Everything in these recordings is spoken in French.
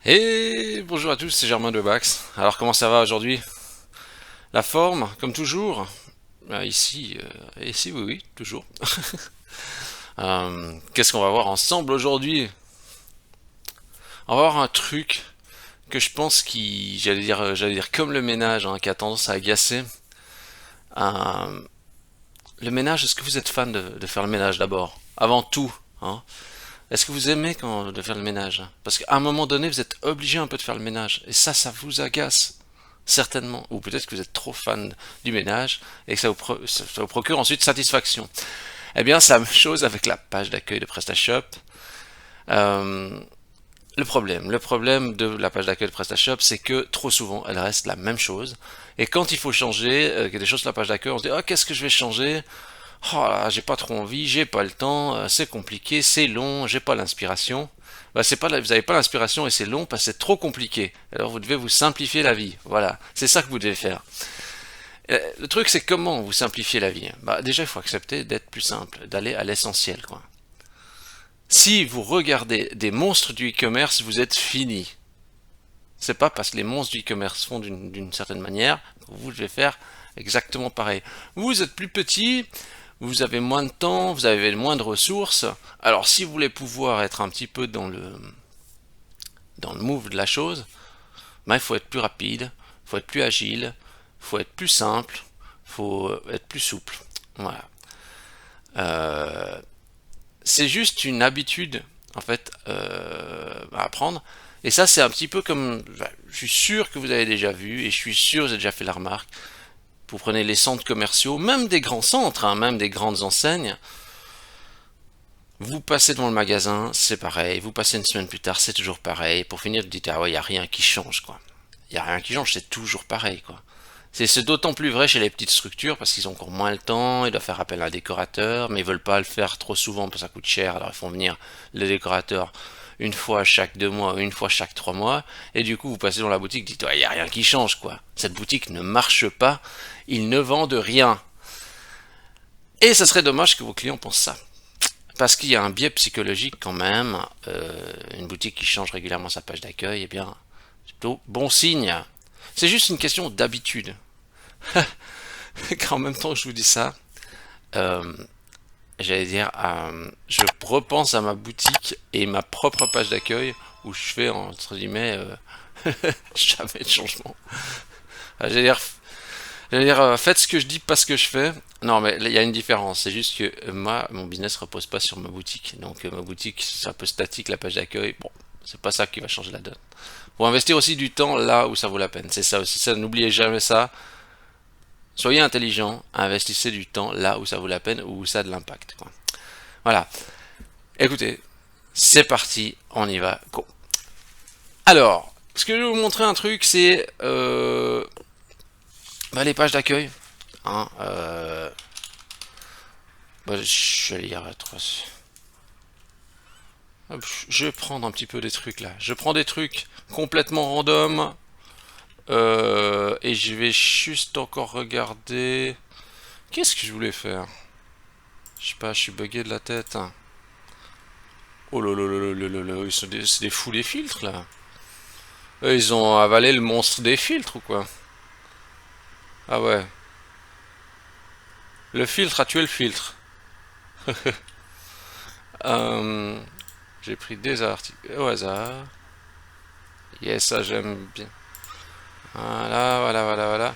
Et bonjour à tous, c'est Germain de Bax. Alors comment ça va aujourd'hui? La forme, comme toujours? Ici oui, oui, toujours. Qu'est-ce qu'on va voir ensemble aujourd'hui? On va voir un truc que je pense qui, j'allais dire comme le ménage, hein, qui a tendance à agacer. Euh, le ménage, est-ce que vous êtes fan de faire le ménage d'abord? Avant tout, hein? Est-ce que vous aimez de faire le ménage? Parce qu'à un moment donné, vous êtes obligé un peu de faire le ménage. Et ça vous agace. Certainement. Ou peut-être que vous êtes trop fan du ménage et que ça vous procure ensuite satisfaction. Eh bien, c'est la même chose avec la page d'accueil de PrestaShop. Euh, le problème de la page d'accueil de PrestaShop, c'est que trop souvent, elle reste la même chose. Et quand il faut changer des choses sur la page d'accueil, on se dit, oh, qu'est-ce que je vais changer? Oh là, j'ai pas trop envie, j'ai pas le temps, c'est compliqué, c'est long, j'ai pas l'inspiration. Bah, c'est pas, vous n'avez pas l'inspiration et c'est long parce que c'est trop compliqué. Alors vous devez vous simplifier la vie. Voilà, c'est ça que vous devez faire. Le truc, c'est comment vous simplifiez la vie. Bah, déjà, il faut accepter d'être plus simple, d'aller à l'essentiel, quoi. Si vous regardez des monstres du e-commerce, vous êtes fini. C'est pas parce que les monstres du e-commerce font d'une certaine manière, vous devez faire exactement pareil. Vous êtes plus petit, vous avez moins de temps, vous avez moins de ressources. Alors si vous voulez pouvoir être un petit peu dans le move de la chose, ben, il faut être plus rapide, il faut être plus agile, il faut être plus simple, il faut être plus souple. Voilà. Euh, c'est juste une habitude en fait à apprendre. Et ça c'est un petit peu comme, je suis sûr que vous avez déjà vu et je suis sûr que vous avez déjà fait la remarque. Vous prenez les centres commerciaux, même des grands centres, hein, même des grandes enseignes. Vous passez devant le magasin, c'est pareil. Vous passez une semaine plus tard, c'est toujours pareil. Pour finir, vous dites ah ouais, il y a rien qui change quoi. Il y a rien qui change, c'est toujours pareil quoi. C'est d'autant plus vrai chez les petites structures parce qu'ils ont encore moins le temps, ils doivent faire appel à un décorateur, mais ils veulent pas le faire trop souvent parce que ça coûte cher, alors ils font venir le décorateur une fois chaque 2 mois, une fois chaque 3 mois, et du coup vous passez dans la boutique, dites il y a rien qui change quoi. Cette boutique ne marche pas, ils ne vendent rien. Et ça serait dommage que vos clients pensent ça. Parce qu'il y a un biais psychologique quand même, une boutique qui change régulièrement sa page d'accueil, eh bien, c'est plutôt bon signe. C'est juste une question d'habitude. En même temps que je vous dis ça, euh, j'allais dire, je repense à ma boutique et ma propre page d'accueil où je fais entre guillemets jamais de changement. J'allais dire, faites ce que je dis, pas ce que je fais. Non, mais il y a une différence. C'est juste que moi, mon business repose pas sur ma boutique. Donc ma boutique, c'est un peu statique, la page d'accueil. Bon, c'est pas ça qui va changer la donne. Faut investir aussi du temps là où ça vaut la peine. C'est ça aussi. Ça, n'oubliez jamais ça. Soyez intelligent, investissez du temps là où ça vaut la peine, où ça a de l'impact, quoi. Voilà. Écoutez, c'est parti, on y va. Go. Alors, ce que je vais vous montrer un truc, c'est les pages d'accueil. Hein, je vais lire 3. Hop, je vais prendre un petit peu des trucs là. Je prends des trucs complètement random. Et je vais juste encore regarder. Qu'est-ce que je voulais faire? Je sais pas, je suis bugué de la tête. Oh là là là là là là, c'est des fous des filtres là. Ils ont avalé le monstre des filtres ou quoi? Ah ouais. Le filtre a tué le filtre. Euh, j'ai pris des articles au hasard. Yes, ça j'aime bien. Voilà, voilà, voilà, voilà.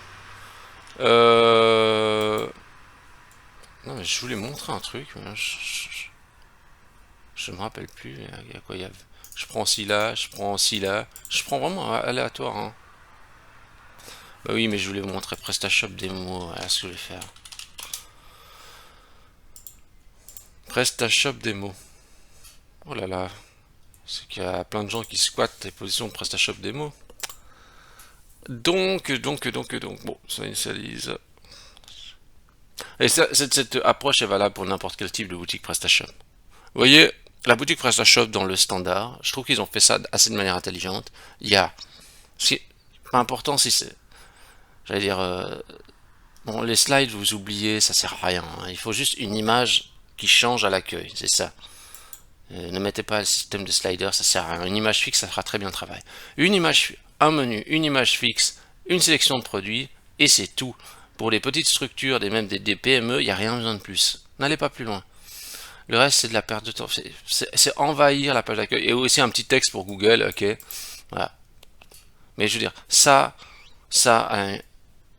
Euh... Non, mais je voulais montrer un truc, mais je me rappelle plus. Il y a quoi il y a... Je prends ci là, je prends ci là. Je prends vraiment aléatoire, hein. Bah oui, mais je voulais vous montrer PrestaShop démo. Voilà ce que je vais faire. PrestaShop démo. Oh là là. C'est qu'il y a plein de gens qui squattent les positions de PrestaShop démo. Donc. Bon, ça initialise. Et cette approche est valable pour n'importe quel type de boutique PrestaShop. Vous voyez, la boutique PrestaShop dans le standard, je trouve qu'ils ont fait ça assez de manière intelligente. Il y a, c'est pas important si c'est, j'allais dire, bon, les slides vous oubliez, ça sert à rien, hein. Il faut juste une image qui change à l'accueil, c'est ça. Ne mettez pas le système de slider, ça sert à rien. Une image fixe, ça fera très bien le travail. Une image, un menu, une image fixe, une sélection de produits, et c'est tout. Pour les petites structures, même des PME, il n'y a rien besoin de plus. N'allez pas plus loin. Le reste, c'est de la perte de temps. C'est envahir la page d'accueil. Et aussi un petit texte pour Google, ok. Voilà. Mais je veux dire,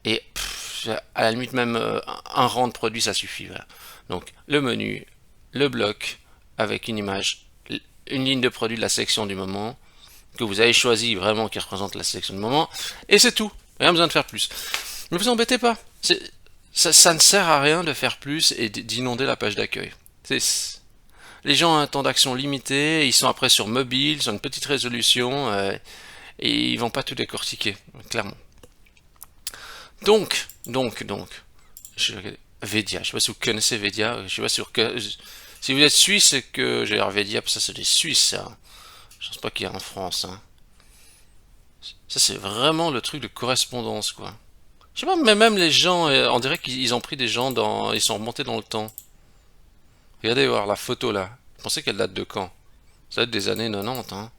et à la limite même un rang de produit, ça suffit. Voilà. Donc, le menu, le bloc, avec une image, une ligne de produit de la sélection du moment, que vous avez choisi vraiment qui représente la sélection du moment, et c'est tout. Rien besoin de faire plus. Ne vous embêtez pas. Ça ne sert à rien de faire plus et d'inonder la page d'accueil. Les gens ont un temps d'action limité, ils sont après sur mobile, sur une petite résolution, et ils vont pas tout décortiquer, clairement. Donc, Vedia, je sais pas si vous connaissez Vedia, je sais pas si vous êtes suisse, c'est que j'ai l'air Vedia, ça c'est des Suisses, ça. Je pense pas qu'il y a en France, hein. Ça c'est vraiment le truc de correspondance, quoi. Je sais pas, mais même les gens, on dirait qu'ils ont pris des gens ils sont remontés dans le temps. Regardez voir la photo là. Vous pensez qu'elle date de quand? Ça date des années 90, hein.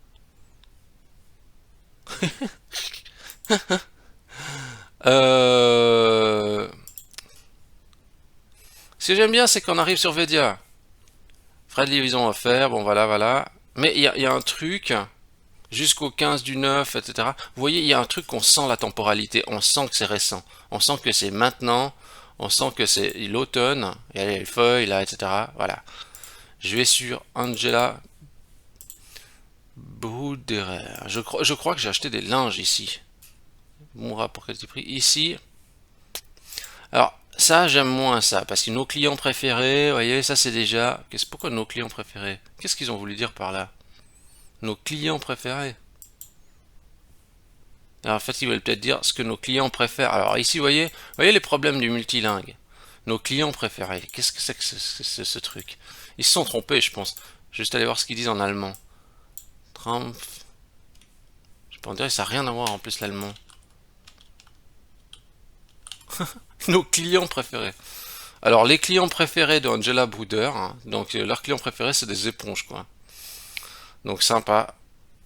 Euh... Ce que j'aime bien, c'est qu'on arrive sur Vedia. Frais de livraison offert, bon voilà. Mais il y a un truc, jusqu'au 15 du 9, etc. Vous voyez, il y a un truc qu'on sent la temporalité, on sent que c'est récent, on sent que c'est maintenant, on sent que c'est l'automne, il y a les feuilles là, etc. Voilà. Je vais sur Angela Bruderer. Je crois que j'ai acheté des linges ici. Bon rapport qualité-prix. Ici. Alors, ça, j'aime moins ça, parce que nos clients préférés, vous voyez, ça c'est déjà... Pourquoi nos clients préférés? Qu'est-ce qu'ils ont voulu dire par là? Nos clients préférés. Alors, en fait, ils veulent peut-être dire ce que nos clients préfèrent. Alors ici, vous voyez les problèmes du multilingue. Nos clients préférés. Qu'est-ce que c'est que ce truc? Ils se sont trompés, je pense. Je vais juste aller voir ce qu'ils disent en allemand. Trump. Je peux en dire, ça n'a rien à voir en plus l'allemand. Nos clients préférés. Alors, les clients préférés de Angela Bruder, hein, donc leurs clients préférés, c'est des éponges, quoi. Donc, sympa.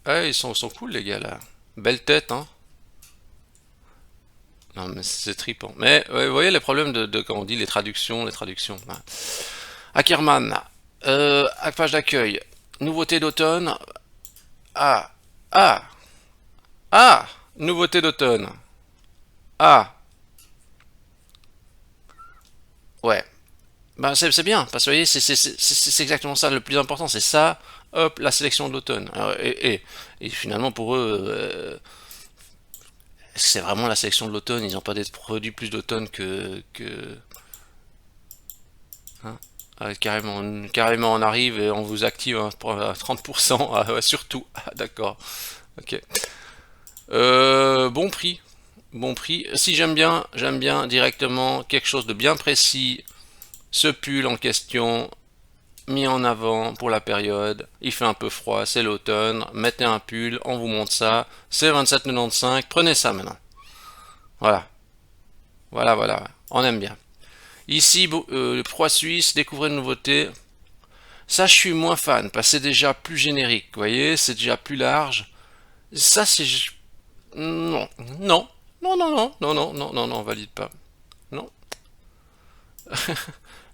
Ouais, ils sont cool, les gars, là. Belle tête, hein. Non, mais c'est trippant. Mais, ouais, vous voyez les problèmes quand on dit les traductions. Ouais. Ackerman, page d'accueil. Nouveauté d'automne. Ah, ah, ah, nouveauté d'automne. Ah, ouais. Ben, c'est bien, parce que vous voyez, c'est exactement ça. Le plus important, c'est ça. Hop, la sélection de l'automne. Et finalement, pour eux, c'est vraiment la sélection de l'automne. Ils n'ont pas produit plus d'automne que hein. Ah, carrément, on arrive et on vous active à 30%. Ah, ouais, surtout. Ah, d'accord. Ok. Bon prix. Bon prix. Si j'aime bien directement quelque chose de bien précis. Ce pull en question, mis en avant pour la période. Il fait un peu froid, c'est l'automne. Mettez un pull, on vous montre ça. C'est 27,95. Prenez ça maintenant. Voilà. Voilà. On aime bien. Ici, le froid suisse, découvrez une nouveauté. Ça, je suis moins fan, parce que c'est déjà plus générique. Vous voyez, c'est déjà plus large. Ça, c'est... Non. Non, on valide pas. Non.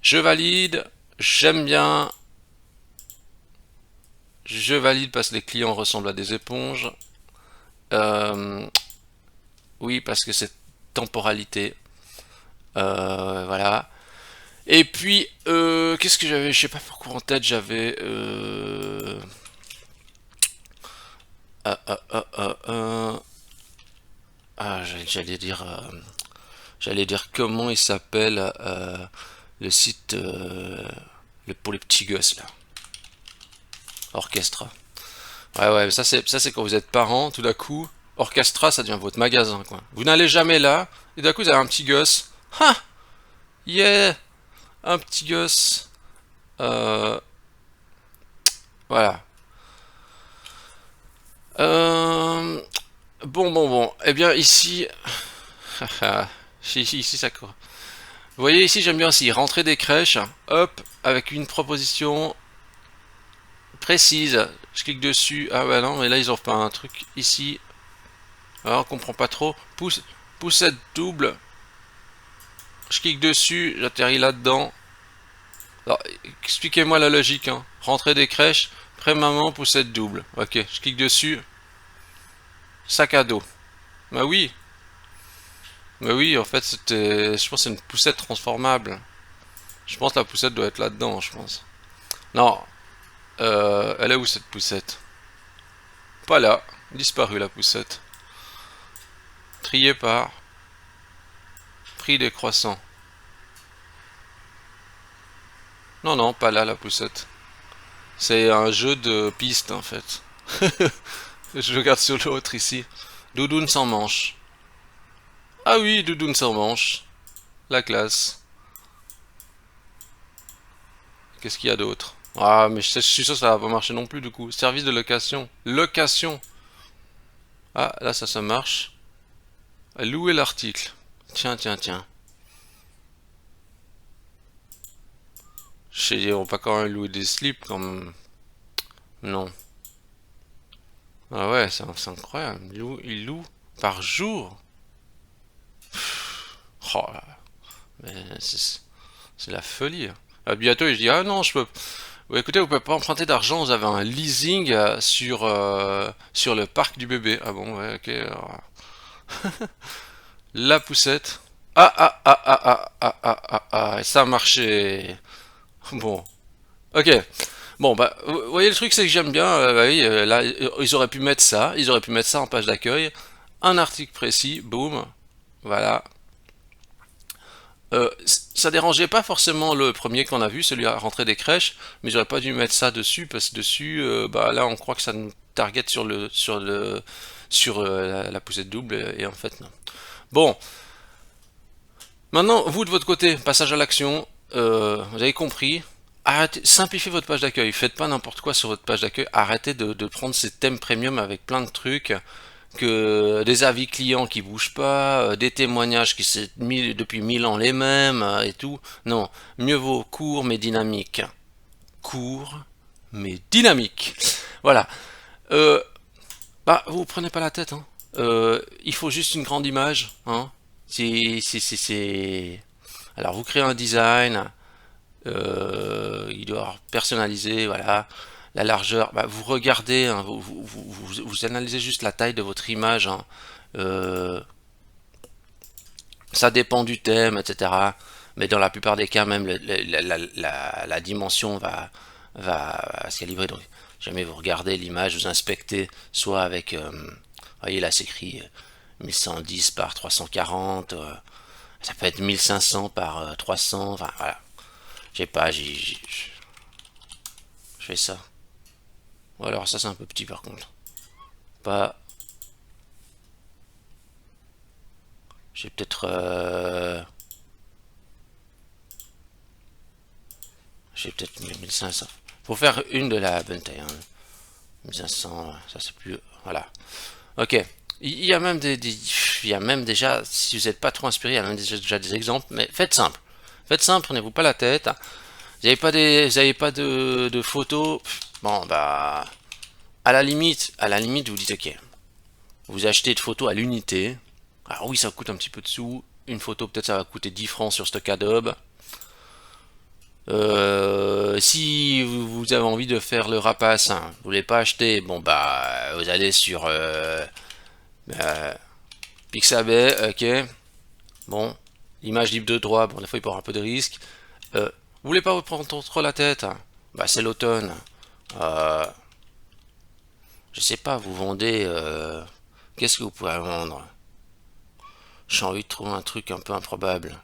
Je valide. J'aime bien. Je valide parce que les clients ressemblent à des éponges. Euh, oui, parce que c'est temporalité. Voilà. Et puis, qu'est-ce que j'avais? Je sais pas pourquoi en tête j'avais. Ah, j'allais dire comment il s'appelle le site pour les petits gosses là. Orchestra. Ouais, ça c'est quand vous êtes parent, tout d'un coup, Orchestra, ça devient votre magasin, quoi. Vous n'allez jamais là, et d'un coup, vous avez un petit gosse. Ha! Yeah! Un petit gosse. Euh, voilà. Euh, bon. Eh bien, ici... ici, ça court. Vous voyez, ici, j'aime bien aussi rentrer des crèches. Hop, avec une proposition précise. Je clique dessus. Ah bah non, mais là ils ont pas un truc ici. Alors on comprend pas trop. Poussette double. Je clique dessus, j'atterris là-dedans. Alors, expliquez-moi la logique, hein. Rentrée des crèches, pré-maman, poussette double. Ok, je clique dessus. Sac à dos. Bah oui. Bah oui, en fait, c'était. Je pense que c'est une poussette transformable. Je pense que la poussette doit être là-dedans, je pense. Non. Elle est où cette poussette? Pas là. Disparu la poussette. Trié par. Prix des croissants. Non, non, pas là la poussette. C'est un jeu de piste en fait. Je regarde sur l'autre ici. Doudoune sans manche. Ah oui, doudoune sans manche. La classe. Qu'est-ce qu'il y a d'autre? Ah, mais je suis sûr que ça va pas marcher non plus du coup. Service de location. Location. Ah, là ça marche. Louer l'article. Tiens, tiens, tiens. Je sais, on va pas quand même louer des slips quand même. Non. Ah ouais, c'est incroyable. Il loue par jour. Oh là là. Mais c'est la folie. Ah, bientôt, je dis, ah non, je peux. Ouais, écoutez, vous pouvez pas emprunter d'argent, vous avez un leasing sur le parc du bébé. Ah bon, ouais, ok. La poussette. Ah, ah, ah, ah, ah, ah, ah, ah, ah, ça a marché. Bon, ok. Bon, bah, vous voyez, le truc, c'est que j'aime bien, bah oui, là, ils auraient pu mettre ça, ils auraient pu mettre ça en page d'accueil, un article précis, boum, voilà. Ça dérangeait pas forcément le premier qu'on a vu, celui à rentrer des crèches, mais j'aurais pas dû mettre ça dessus parce que dessus, bah là, on croit que ça nous target sur la poussette double et en fait non. Bon, maintenant vous de votre côté, passage à l'action, vous avez compris. Arrêtez, simplifiez votre page d'accueil. Faites pas n'importe quoi sur votre page d'accueil. Arrêtez de prendre ces thèmes premium avec plein de trucs que des avis clients qui bougent pas, des témoignages qui sont depuis 1000 ans les mêmes et tout. Non, mieux vaut court mais dynamique. Court mais dynamique. Voilà. Euh, Bah, vous prenez pas la tête, hein. Il faut juste une grande image, hein. C'est. Alors, vous créez un design, il doit être personnalisé, voilà. La largeur, bah, vous regardez, hein, vous analysez juste la taille de votre image, hein. Euh, Ça dépend du thème, etc. Mais dans la plupart des cas, même la dimension va se calibrer. Donc, jamais vous regardez l'image, vous inspectez, soit avec, voyez là, c'est écrit 1110 par 340, ça peut être 1500 par 300, enfin voilà. Je sais pas, je fais ça. Ou alors ça c'est un peu petit par contre. Pas, j'ai peut-être, j'ai peut-être 1500. Faut faire une de la bonne taille, hein. 1500, ça c'est plus, voilà. Ok. Il y a même il y a même déjà, si vous n'êtes pas trop inspiré, il y a même déjà des exemples, mais faites simple. Faites simple, prenez-vous pas la tête. Vous avez pas de photos. Bon, bah, à la limite, vous dites, ok, vous achetez de photos à l'unité. Alors oui, ça coûte un petit peu de sous. Une photo, peut-être ça va coûter 10 francs sur Stock Adobe. Si vous avez envie de faire le rapace, hein, vous voulez pas acheter, bon bah vous allez sur euh, Pixabay, ok. Bon, l'image libre de droit, bon des fois il peut y avoir un peu de risque. Vous voulez pas vous prendre trop la tête, hein, bah c'est l'automne. Euh, je sais pas, vous vendez, qu'est-ce que vous pouvez vendre? J'ai envie de trouver un truc un peu improbable.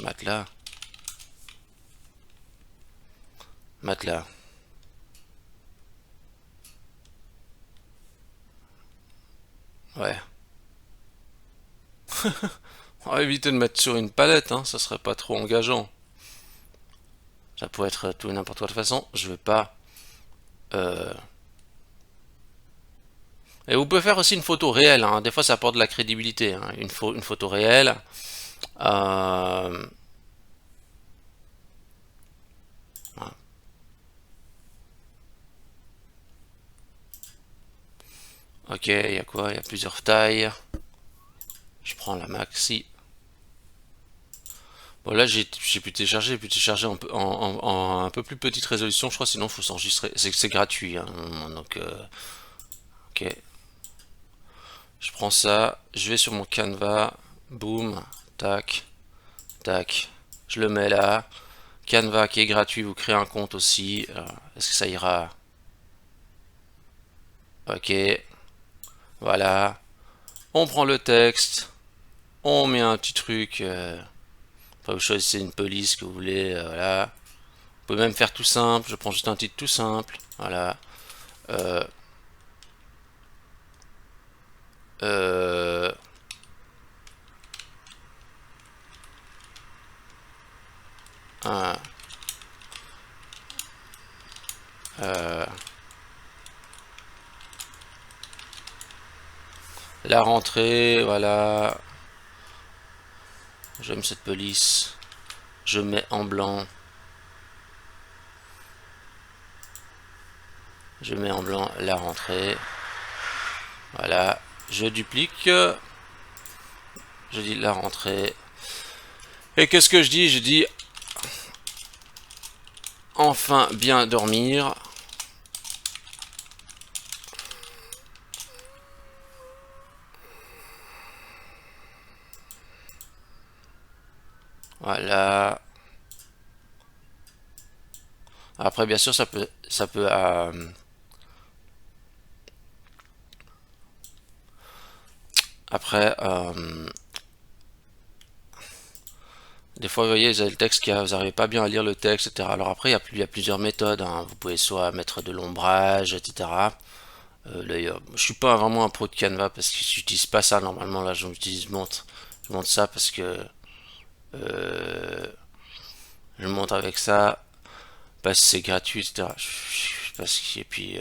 Matelas, matelas. Ouais. On va éviter de mettre sur une palette, hein, ça serait pas trop engageant. Ça pourrait être tout et n'importe quoi de toute façon. Je veux pas. euh, Et vous pouvez faire aussi une photo réelle, hein. Des fois, ça apporte de la crédibilité, hein. Une photo réelle. Euh, Ok, il y a quoi? Il y a plusieurs tailles. Je prends la maxi. Bon là j'ai pu télécharger en un peu plus petite résolution, je crois, sinon faut s'enregistrer. C'est gratuit, hein, donc ok. Je prends ça, je vais sur mon Canva, boum, tac, tac. Je le mets là. Canva qui est gratuit, vous créez un compte aussi. Est-ce que ça ira? Ok, voilà. On prend le texte, on met un petit truc. Après vous choisissez une police que vous voulez, voilà. Vous pouvez même faire tout simple, je prends juste un titre tout simple, voilà. Euh, euh, un, euh, la rentrée, voilà. J'aime cette police. Je mets en blanc. Je mets en blanc la rentrée. Voilà. Je duplique. Je dis la rentrée. Et qu'est-ce que je dis? Je dis enfin bien dormir. Voilà. Après, bien sûr, après, des fois, vous voyez, vous avez le texte vous n'arrivez pas bien à lire le texte, etc. Alors après, il y a plusieurs méthodes, hein. Vous pouvez soit mettre de l'ombrage, etc. Je suis pas vraiment un pro de Canva parce que j'utilise pas ça normalement. Là, je monte ça parce que euh, je monte avec ça parce que c'est gratuit, etc. Et puis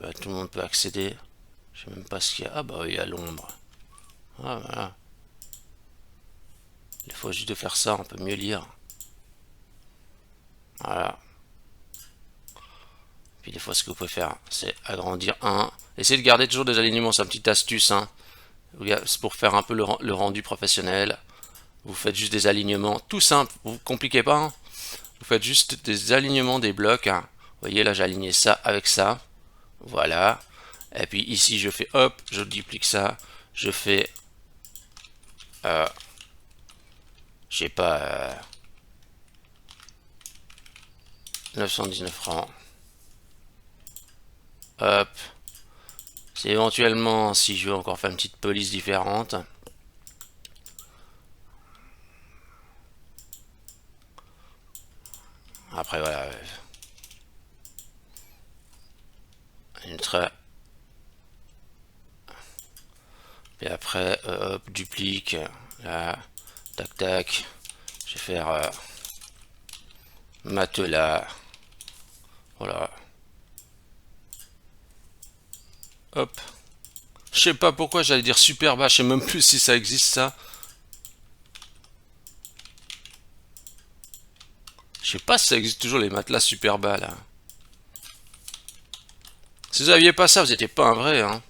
bah, tout le monde peut accéder. Je sais même pas ce qu'il y a. Ah bah il y a l'ombre. Ah, voilà. Il faut juste de faire ça, on peut mieux lire. Voilà. Puis des fois, ce que vous pouvez faire, c'est agrandir un. Essayez de garder toujours des alignements, c'est une petite astuce, hein. C'est pour faire un peu le rendu professionnel. Vous faites juste des alignements tout simples, vous ne compliquez pas, hein. Vous faites juste des alignements des blocs, hein. Vous voyez, là, j'ai aligné ça avec ça. Voilà. Et puis ici, je fais hop, je duplique ça. Je fais, euh, je sais pas, 919 francs. Hop. C'est éventuellement si je veux encore faire une petite police différente. Après voilà, une très. Puis après, hop, duplique. Là, tac tac. Je vais faire matelas. Voilà. Hop. Je sais pas pourquoi j'allais dire super bas. Je sais même plus si ça existe ça. Je sais pas si ça existe toujours les matelas super bas là. Si vous aviez pas ça, vous étiez pas un vrai, hein.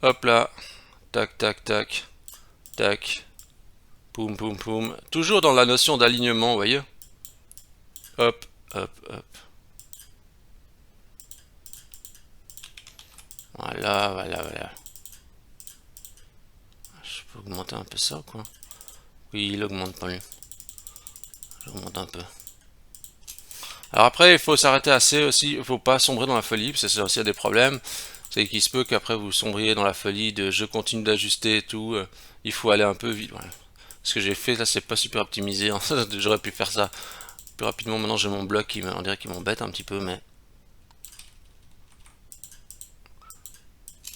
Hop là. Tac tac tac. Tac. Poum poum poum. Toujours dans la notion d'alignement, vous voyez. Hop, hop, hop. Voilà, voilà, voilà. Je peux augmenter un peu ça, quoi. Oui, il augmente pas lui. J'augmente un peu. Alors après, il faut s'arrêter assez aussi. Il faut pas sombrer dans la folie, parce que c'est aussi des problèmes. C'est qu'il se peut qu'après vous sombriez dans la folie de je continue d'ajuster et tout. Il faut aller un peu vite. Voilà. Ce que j'ai fait là, c'est pas super optimisé. J'aurais pu faire ça plus rapidement. Maintenant, j'ai mon bloc on dirait qu'il m'embête un petit peu, mais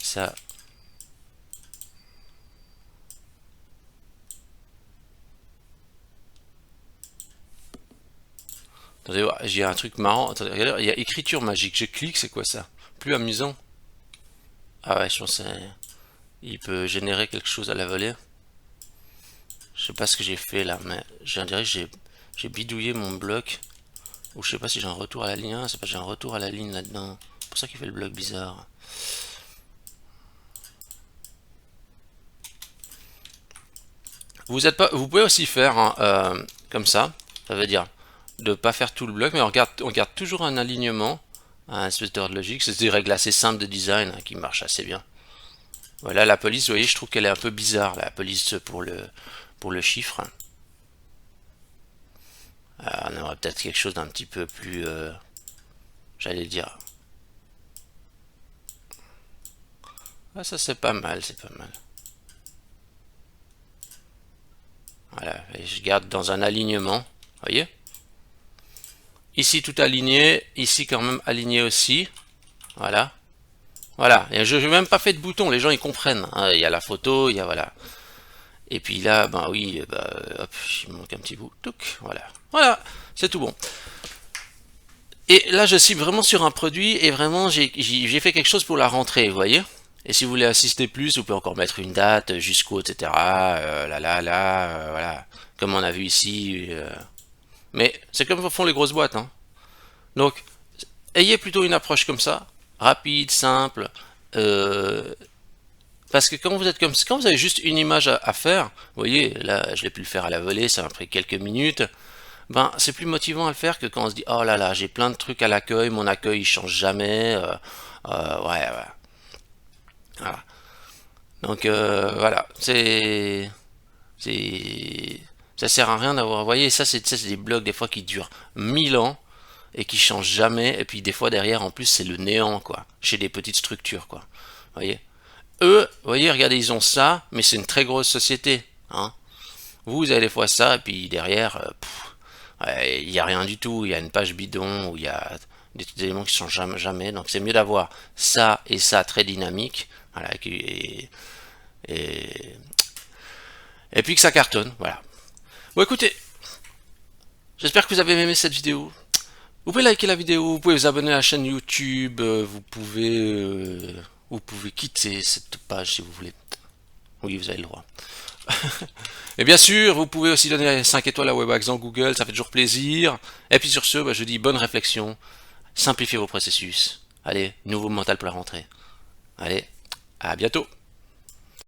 ça. Attendez, j'ai un truc marrant. Attendez, regardez, il y a écriture magique. Je clique, c'est quoi ça? Plus amusant. Ah ouais, je pense il peut générer quelque chose à la volée. Je sais pas ce que j'ai fait là, mais j'ai dirais que j'ai bidouillé mon bloc. Ou je sais pas si j'ai un retour à la ligne 1, c'est pas j'ai un retour à la ligne là-dedans. C'est pour ça qu'il fait le bloc bizarre. Vous pouvez aussi faire hein, comme ça veut dire de pas faire tout le bloc, mais on garde toujours un alignement, un espèce d'ordre logique. C'est des règles assez simples de design hein, qui marchent assez bien. Voilà, la police, vous voyez, je trouve qu'elle est un peu bizarre, la police pour le chiffre. On aurait peut-être quelque chose d'un petit peu plus, j'allais dire. Ah, ça c'est pas mal, c'est pas mal. Voilà, et je garde dans un alignement, voyez. Ici tout aligné, ici quand même aligné aussi. Voilà. Voilà, et je n'ai même pas fait de bouton, les gens ils comprennent. Hein. Il y a la photo, il y a voilà. Et puis là, ben oui, bah, hop, il me manque un petit bout. Touc, voilà. Voilà, c'est tout bon. Et là, je cible vraiment sur un produit et vraiment, j'ai fait quelque chose pour la rentrée, vous voyez. Et si vous voulez assister plus, vous pouvez encore mettre une date jusqu'au, etc. Voilà. Comme on a vu ici. Mais c'est comme font les grosses boîtes. Hein. Donc, ayez plutôt une approche comme ça, rapide, simple. Parce que quand vous avez juste une image à faire, vous voyez, là, je l'ai pu le faire à la volée, ça m'a pris quelques minutes. Ben, c'est plus motivant à le faire que quand on se dit, oh là là, j'ai plein de trucs à l'accueil, mon accueil il change jamais. Ouais. Voilà. Donc voilà, c'est, ça sert à rien d'avoir. Vous voyez, ça, c'est des blogs des fois qui durent 1000 ans et qui changent jamais. Et puis des fois derrière, en plus, c'est le néant quoi, chez des petites structures quoi. Vous voyez. Eux, vous voyez, regardez, ils ont ça, mais c'est une très grosse société. Hein. Vous avez des fois ça, et puis derrière, ouais, il n'y a rien du tout. Il y a une page bidon où il y a des éléments qui ne changent jamais. Donc c'est mieux d'avoir ça et ça très dynamique. Voilà, et, et puis que ça cartonne. Voilà. Bon, écoutez, j'espère que vous avez aimé cette vidéo. Vous pouvez liker la vidéo, vous pouvez vous abonner à la chaîne YouTube, vous pouvez quitter cette page si vous voulez. Oui, vous avez le droit. Et bien sûr, vous pouvez aussi donner 5 étoiles à Webax dans Google, ça fait toujours plaisir. Et puis sur ce, je dis bonne réflexion, simplifiez vos processus. Allez, nouveau mental pour la rentrée. Allez, à bientôt.